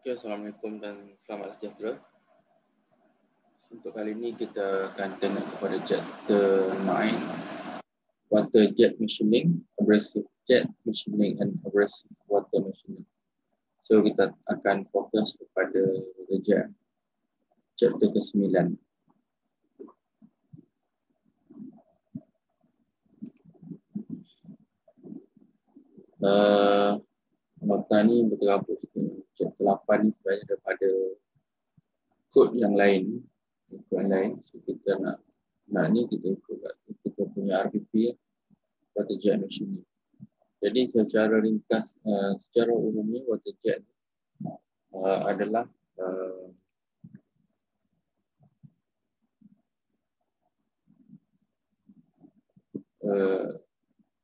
Okay, Assalamualaikum dan selamat sejahtera. Untuk kali ini kita akan tengok kepada chapter 9, water jet machining, abrasive jet machining and abrasive water machining. So kita akan fokus kepada water jet, chapter ke-9. Nota ni berterabur chapter 8 ni sebenarnya daripada kod yang lain. So kita nak ni kita ikut kita punya RPP, water jet machining. Jadi secara ringkas, secara umumnya water jet adalah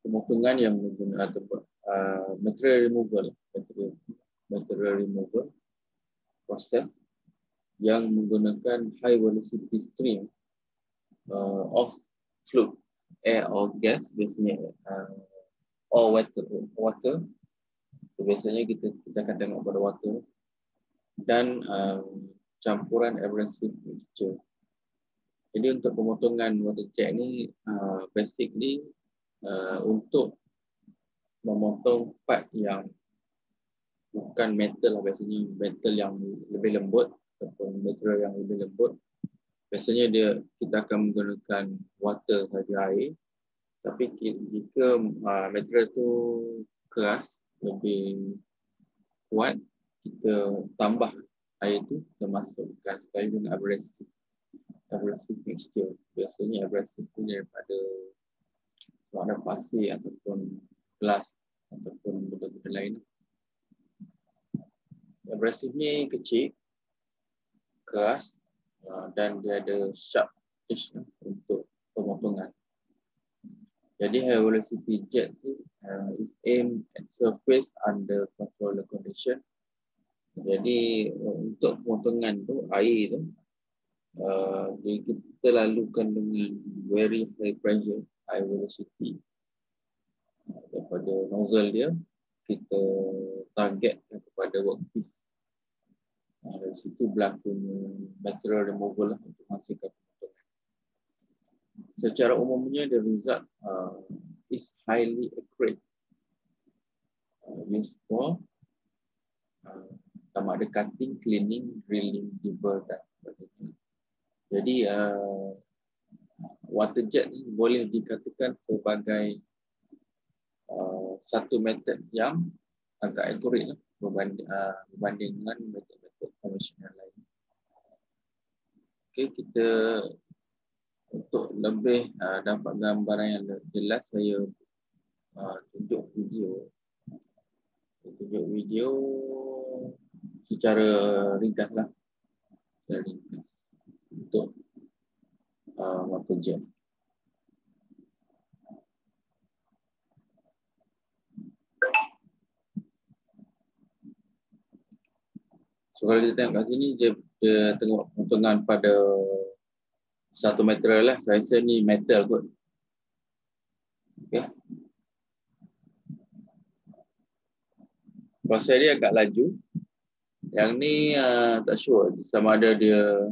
pemotongan yang menggunakan material removal proses yang menggunakan high velocity stream of fluid, air or gas, biasanya or water. So, biasanya kita akan tengok pada water dan campuran abrasive mixture. Jadi untuk pemotongan water jet ni basically untuk memotong part yang bukan metal lah, biasanya metal yang lebih lembut ataupun material yang lebih lembut. Biasanya kita akan menggunakan water saja, air. Tapi jika material tu keras, lebih kuat, kita tambah air tu, kita masukkan sekali dengan abrasive mixture. Biasanya abrasive tu daripada sama ada pasir ataupun gelas ataupun benda-benda lain. Abrasive ni kecil, keras, dan dia ada sharp edge untuk pemotongan. Jadi high velocity jet is aimed at surface under controlled condition. Jadi untuk pemotongan tu, air tu kita lalukan dengan very high pressure, high velocity. Daripada nozzle dia, kita target kepada workpiece. Dari situ berlaku material removal untuk menghasilkan pemotongan. Secara umumnya, the result is highly accurate, used for sama ada cutting, cleaning, drilling, debur dan sebagainya. Jadi water jet ni boleh dikatakan sebagai satu metod yang agak accurate lah berbanding dengan metod-metod konvensional lain. Okey, kita untuk lebih dapat gambaran yang jelas, saya tunjuk video secara ringkas lah, untuk water jet. So kalau kita tengok kat sini, dia tengok pemotongan pada satu material lah. Saya rasa ni metal kot. Okay. Proses dia agak laju. Yang ni tak sure sama ada dia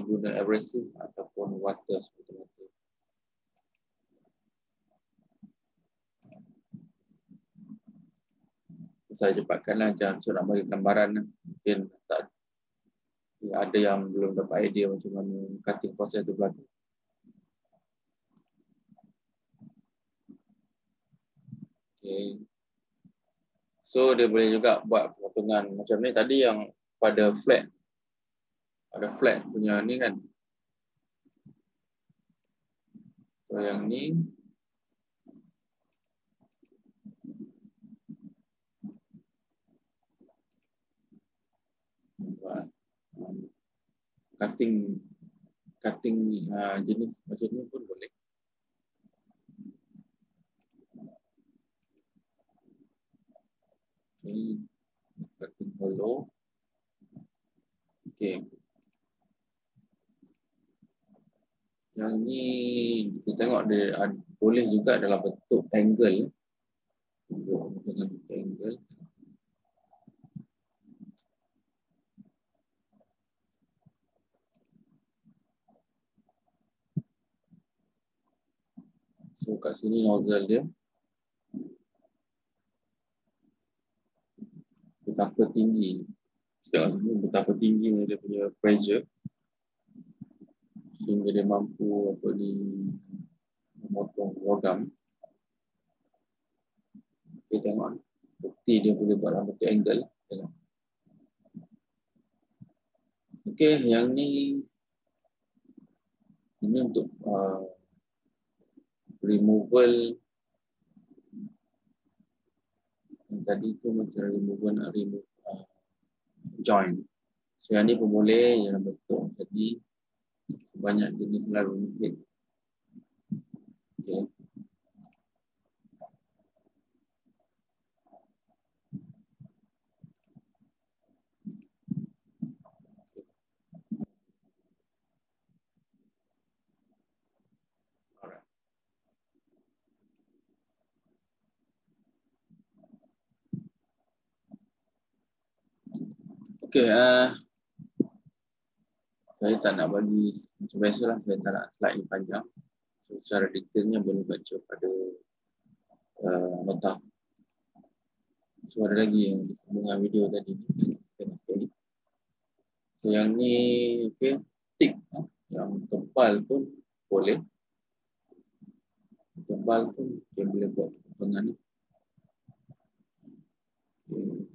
guna abrasive ataupun water seperti itu. Saya cepatkanlah, jangan nak bagi gambaran. Mungkin tak ada yang belum dapat idea macam mana cutting proses itu berlaku. Okay. So dia boleh juga buat pemotongan macam ni. Tadi yang pada flat, ada flat punya ni kan. So yang ni cutting jenis macam ni pun boleh. Ini cutting hollow. Okey. Yang ni kita tengok dia boleh juga dalam bentuk angle. Dengan bentuk angle. So kat sini nozzle dia. Betapa tinggi. Betapa tinggi dia punya pressure. Sehingga dia mampu memotong logam. Kita tengok. Bukti dia boleh buat dalam bentuk angle. Tengok. Okey, yang ni ini untuk removal. Yang tadi tu macam removal nak remove joint. So yang ni pun boleh yang bentuk. Jadi banyak jenis lalu. Okey. Okey, saya tak nak bagi macam biasalah, saya tak nak slide ni panjang. So, secara detailnya boleh baca pada nota. So, ada lagi yang disambung dengan video tadi ni. So, yang ni okey, thick. Yang tebal pun boleh. Tebal pun dia boleh buat potongan ni. Okay.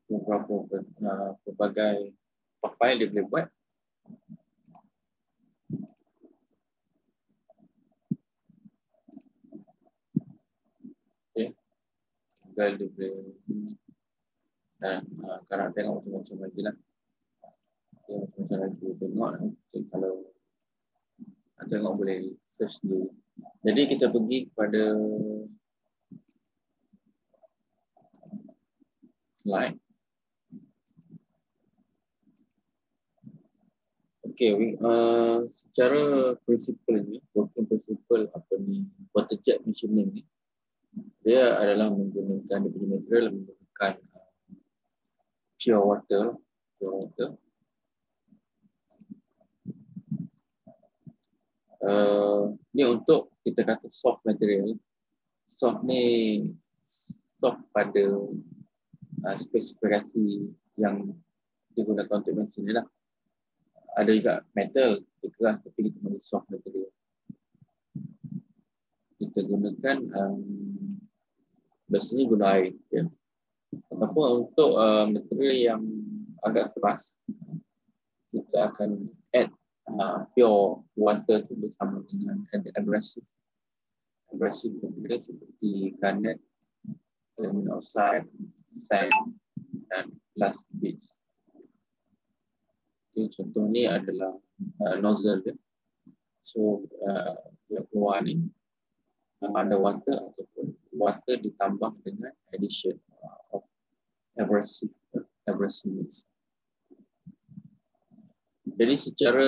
Beberapa pelbagai profil dia boleh buat. Okey. Tinggal dia boleh dan sekarang tengok macam-macam lagi lah. Okay, macam-macam lagi tengok. Okay, kalau tengok boleh search dulu. Jadi kita pergi kepada slide. Okay, secara prinsipal ni, working principle apa ni, water jet machining ni, dia adalah menggunakan dia punya material, menggunakan pure water. Ni untuk kita kata soft material. Soft ni soft pada spesifikasi yang digunakan untuk mesin ni lah. Ada juga metal, dia keras tapi kita panggil soft material. Kita gunakan biasanya guna air. Ya. Ataupun untuk material yang agak keras, kita akan add pure water tu bersama dengan abrasive material seperti garnet, aluminum oxide, sand dan glass beads. Okay, contoh ni adalah nozzle dia. So dia keluar ni ada water ataupun water ditambah dengan addition of abrasive mix. Jadi secara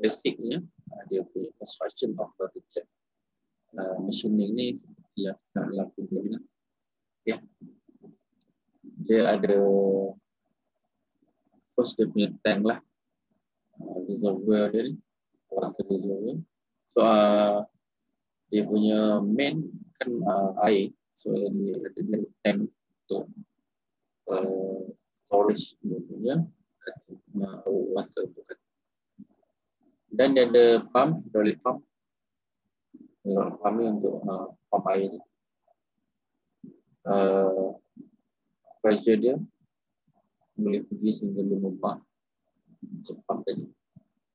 basicnya dia punya construction of water jet machining ni seperti yang kita dalam video ni. Okay. Dia ada first dia punya tank lah, reservoir dia ni, water reservoir. So dia punya main kan air, so dia ada tank untuk storage dia punya water tu kan. Dan dia ada pump, hydraulic pump. Hydraulic pump ni untuk pump air ni. Pressure dia boleh pergi sehingga 5 bar pump tadi.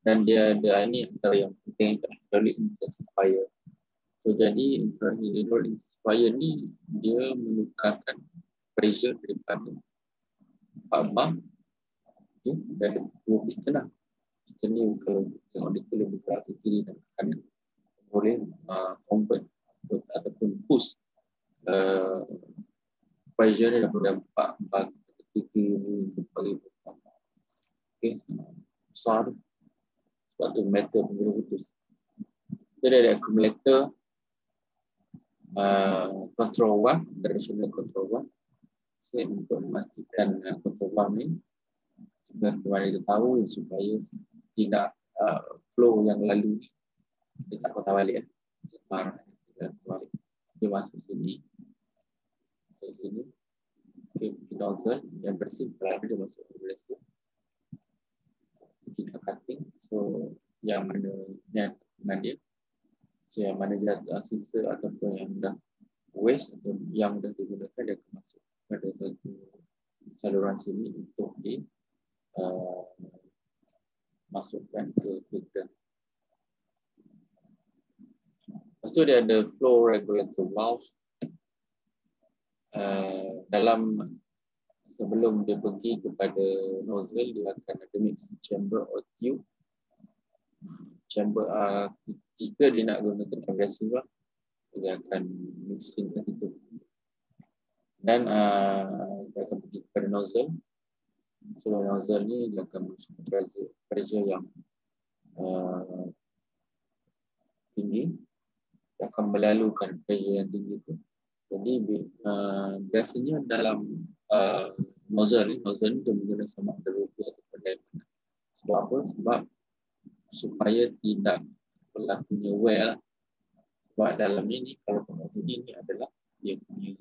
Dan dia ada ini antara yang penting, hydraulic intensifier. So jadi hydraulic intensifier ni dia menukarkan pressure daripada 4 bar. Okay. Dan ada 2 piston lah. Piston ni kalau tengok dia boleh buka ke kiri dan ke kanan. Boleh convert ataupun push pressure dia daripada 4 bar ke 3,000 okay. Besar. Sebab tu metal pun boleh putus. Jadi ada accumulator, control valve, directional control valve. Saya untuk memastikan control valve ni Bagaimana kita tahu supaya tidak flow yang lalu kita kota balik sekarang balik dia masuk sini ke sini ke nozzle yang bersih lalu dia masuk ke bersih kita cutting so yang mana yang dengan dia so yang mana dia sisa ataupun yang dah waste atau yang dah digunakan dia akan masuk pada satu saluran sini untuk di masukkan ke filter. Lepas tu dia ada flow regulator valve. Dalam sebelum dia pergi kepada nozzle, dia akan ada mixing chamber or tube. Chamber jika dia nak gunakan abrasive, dia akan mixing ke situ. Dan dia akan pergi kepada nozzle. So nozzle ni dia akan masuk pressure yang tinggi. Dia akan melalukan pressure yang tinggi itu. Jadi biasanya dalam nozzle ni dia menggunakan sama ada rubber ataupun diamond. Sebab apa? Sebab supaya tidak berlakunya wear lah. Sebab dalam ini kalau ini adalah dia punya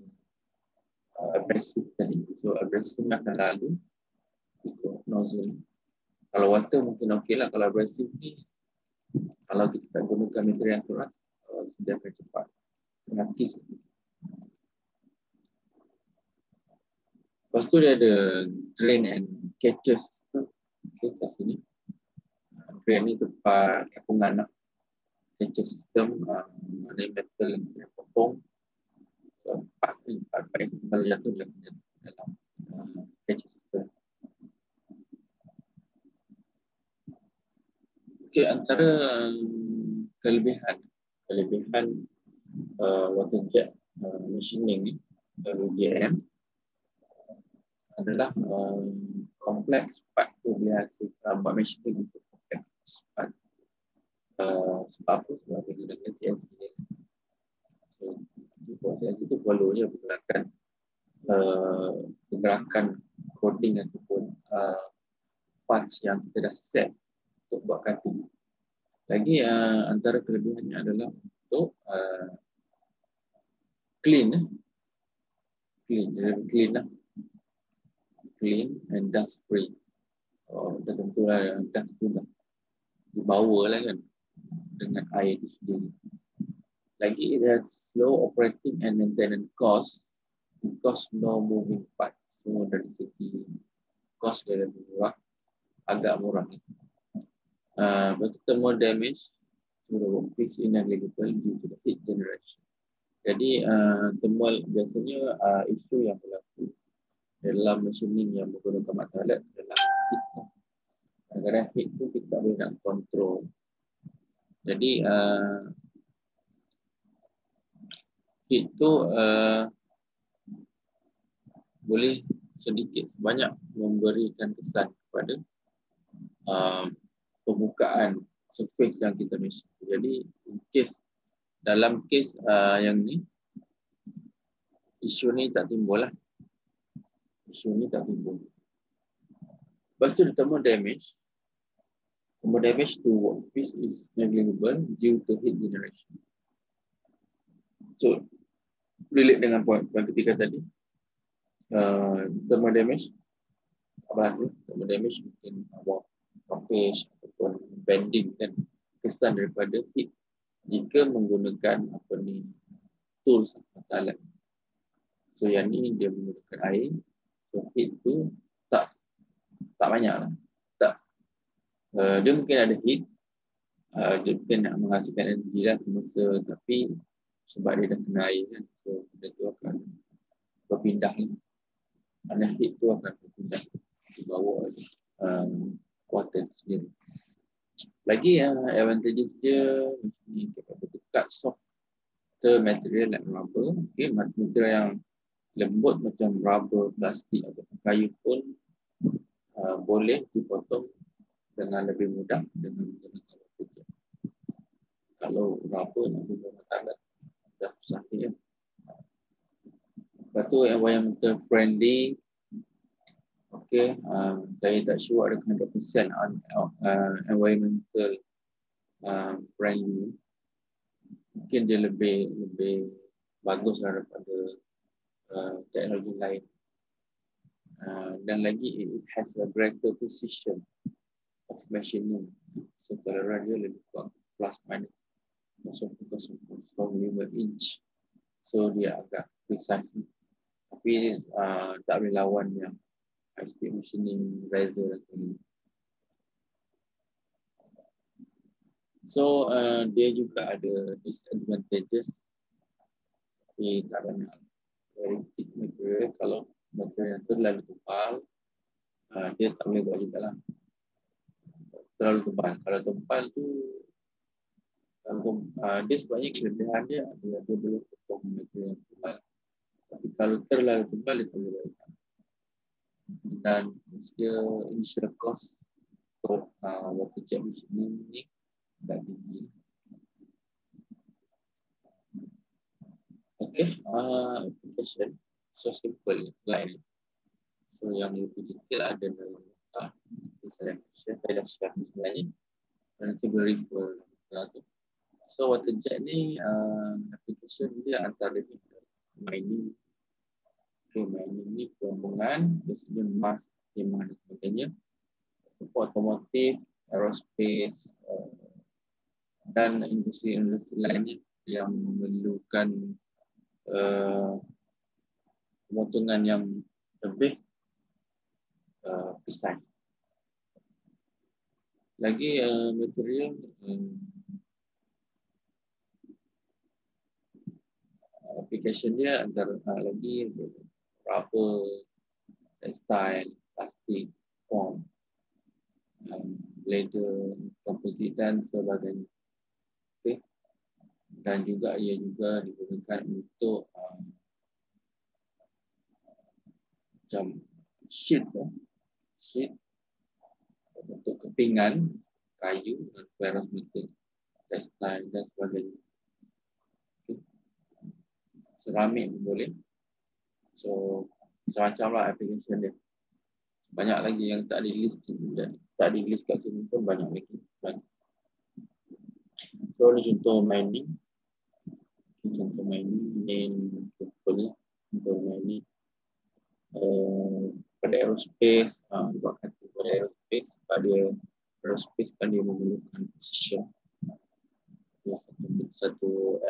abrasive tadi. So abrasive akan lalu ikut nozzle. Kalau water mungkin okey lah. Kalau abrasive ni kalau kita tak gunakan material yang kuat dia akan cepat terhakis. Lepas tu dia ada drain and catcher system. Okay, kat sini. Drain ni tempat kampungan lah. Catcher system, ada metal yang kena potong. Empat yang kembali jatuh dalam catcher system. Okay, antara kelebihan water jet machining ni, WJM, adalah kompleks part tu boleh hasil buat machining untuk kompleks part. Sebab apa? Sebab dia gunakan CNC ni. So, CNC tu perlu je pergerakan coding ataupun parts yang kita dah set untuk buat cutting. Lagi antara kelebihannya adalah untuk clean lah. Clean and dust free. Dah tentulah dust tu dah dibawa lah kan dengan air itu sendiri. Lagi ada slow operating and maintenance cost because no moving part. So dari segi cost dia lebih murah, agak murah. But thermal damage to the workpiece ineligible due to the heat generation. Jadi thermal biasanya isu yang berlaku dalam machining yang menggunakan matlamat adalah heat. Kadang-kadang heat tu kita tak boleh nak kontrol. Jadi heat tu boleh sedikit sebanyak memberikan kesan kepada pembukaan surface yang kita machine. Jadi dalam kes yang ni isu ni tak timbul lah. Lepas tu thermal damage. Thermal damage to workpiece is negligible due to heat generation. So, relate dengan poin ketiga tadi. Thermal damage. Thermal damage mungkin warpage ataupun bending kan. Kesan daripada heat jika menggunakan tools atau alat. So, yang ni dia menggunakan air. So, heat tu tak banyak lah. Dia mungkin ada heat. Dia mungkin nak menghasilkan energi lah semasa, tapi sebab dia dah kena air kan. So, dia tu akan berpindah. Kerana heat tu akan berpindah di bawah water sendiri. Lagi advantages dia, ni kita boleh cut softer material like rubber. Okay, material yang lembut macam rubber, plastik atau kayu pun boleh dipotong dengan lebih mudah dengan menggunakan water jet. Kalau rubber nak guna tangan dah susah ya. Lepas tu environmental friendly. Okay, saya tak sure ada 100% on environmental friendly. Mungkin dia lebih bagus daripada teknologi lain. Dan lagi it has a greater precision of machining. So toleran dia lebih kurang plus minus 0.05 inch. So dia agak precise. Tapi tak boleh lawan yang high speed machining razor. So dia juga ada disadvantages. Tapi tak banyak. Very thick material. Kalau material tu terlalu tebal, dia tak boleh buat juga lah. Terlalu tebal. Kalau tebal tu, dia sebenarnya kelebihan dia adalah dia boleh potong material yang tebal. Tapi kalau terlalu tebal, dia tak boleh buat juga. Dan dia initial cost untuk water jet machining ni tak tinggi. Okay, application so simple line. So yang lebih detail ada dalam design. Saya dah share sebenarnya. Nanti beri tu. So water jet ni application dia antara mining. Okay, mining ni perhubungan, biasanya emas, timah dan sebagainya. Otomotif, aerospace dan industri-industri lainnya yang memerlukan pemotongan yang lebih precise. Lagi material application dia antara lagi rubber, textile, plastik, foam, leather, komposit dan sebagainya. Okay. Dan juga ia juga digunakan untuk macam sheet untuk kepingan kayu dan ferrous metal, textile dan sebagainya. Okay. Seramik pun boleh. So macam-macam lah application dia. Banyak lagi yang tak di list kat sini pun banyak lagi. So ni contoh mining. Contoh mining main contohnya contoh mining pada aerospace, buat kata pada aerospace kan dia memerlukan precision. Satu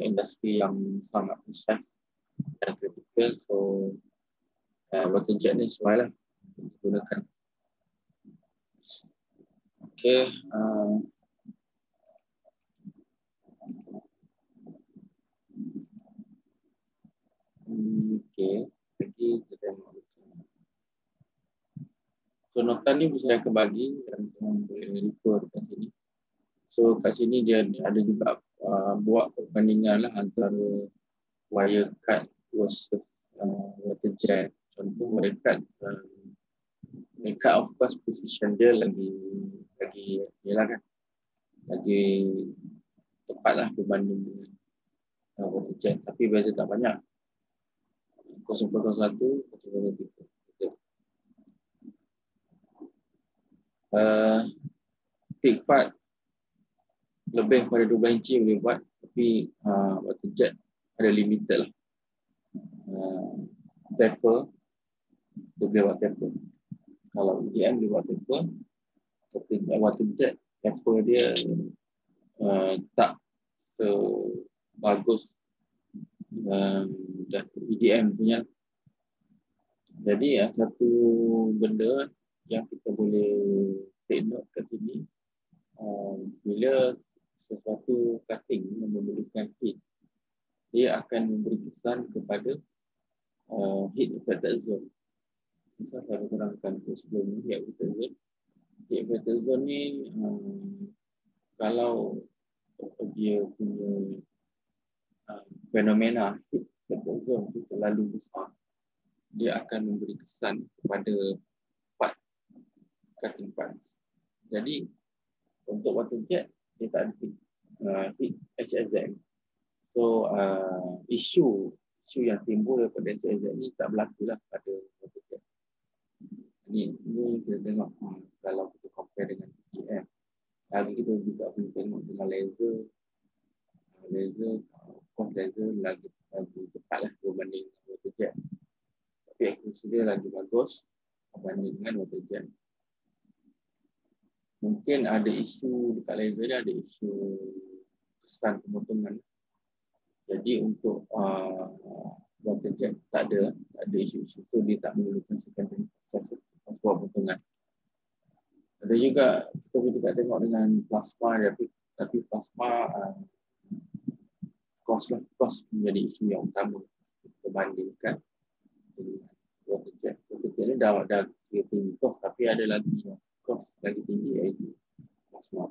industri yang sangat besar dan kritikal. So water jet ni sesuai lah digunakan. Okay. Okay. Lagi kita so nota ni bisa saya kebagi dan boleh refer kat sini. So kat sini dia ada juga buat perbandingan lah antara wire cut versus water jet. Contoh wire cut of course precision dia lagi kan lagi tepat lah berbanding dengan water jet, tapi beza tak banyak. 0.1, 0.3. Thick part lebih pada 12 inci boleh buat, tapi water jet ada limited lah. Taper dia boleh buat taper. Kalau EDM dia buat taper, tapi water jet taper dia tak sebagus dan EDM punya. Jadi satu benda yang kita boleh take note kat sini, bila sesuatu cutting memerlukan heat, dia akan memberi kesan kepada heat affected zone. Misal saya terangkan sebelum ni, heat affected zone ni kalau dia punya fenomena heat affected zone itu terlalu besar, dia akan memberi kesan kepada part cutting parts. Jadi untuk water jet dia tak ada heat HSM. So isu yang timbul daripada HSM ni tak berlaku lah pada water jet. Ni kita tengok kalau kita compare dengan PM. Lagi kita juga boleh tengok dengan laser. Laser, of course laser lagi cepatlah berbanding dengan waterjet. Tapi akusi dia lagi bagus berbanding dengan waterjet. Mungkin ada isu dekat laser dia, ada isu kesan pemotongan. Jadi untuk waterjet tak ada isu-isu, so dia tak memerlukan secondary process pemotongan. Ada juga kita boleh juga tengok dengan plasma, tapi plasma cost menjadi isu yang utama berbandingkan dengan waterjet. Waterjet ni dah tinggi cost, tapi ada lagi cost lagi tinggi iaitu plasma.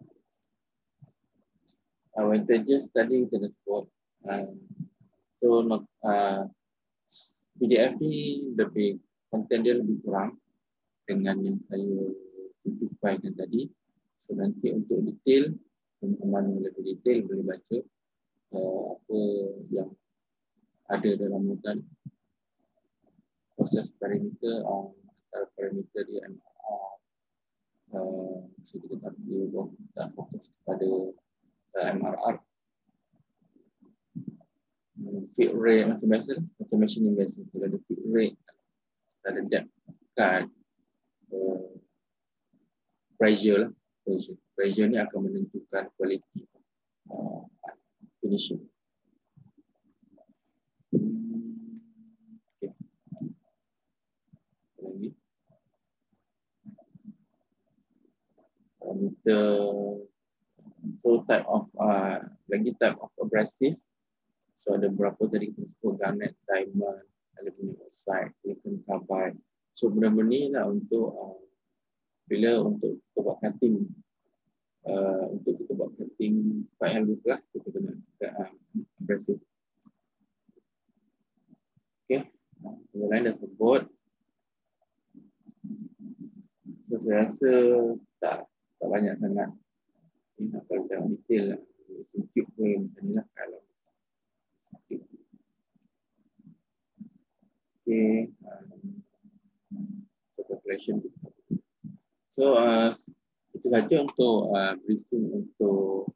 Waterjet tadi kita dah sebut. PDF ni lebih konten dia lebih kurang dengan yang saya simplifykan tadi. So nanti untuk detail, teman-teman lebih detail boleh baca apa yang ada dalam muatan proses parameter antara parameter di MRR. So kita tak fokus kepada MRR. Fit rate macam biasa, macam machine yang biasa. Kalau ada fit rate, ada depth cut, pressure lah. Pressure ni akan menentukan kualiti finishing. Okay. Lagi. So type of type of abrasive. So ada berapa tadi kita sebut, garnet, diamond, aluminium oxide, silicon carbide. So benda-benda ni lah untuk bila untuk kita buat cutting, untuk kita buat cutting pipe yang luka, kita kena abrasive. Okay, yang lain dah sebut. So saya rasa tak banyak sangat. Ini kalau tengok detail lah, singkip pun macam ni lah kalau. Okay, so calculation. So itu saja untuk briefing untuk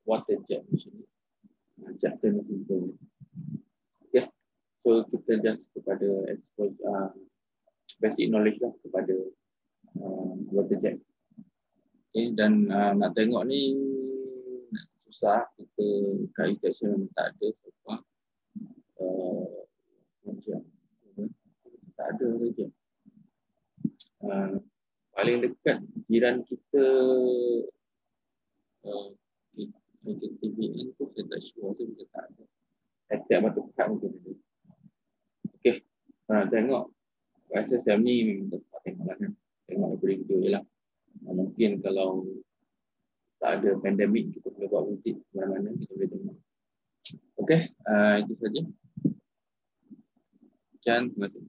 waterjet machine, chapter mesin. Okay, so kita just kepada expose basic knowledge lah kepada waterjet. Okay, dan nak tengok ni susah, kita kat inspection memang tak ada so far. Macam tak ada saja. Paling dekat jiran kita TVN tu saya tak sure, saya juga tak ada. Attack batu pekat mungkin ada. Okay, kalau nak tengok SSM ni memang tak tengok lah kan. Tengok daripada video je lah. Mungkin kalau tak ada pandemik, kita boleh buat visit mana-mana, kita boleh tengok. Okay, itu saja. Sekian, terima kasih.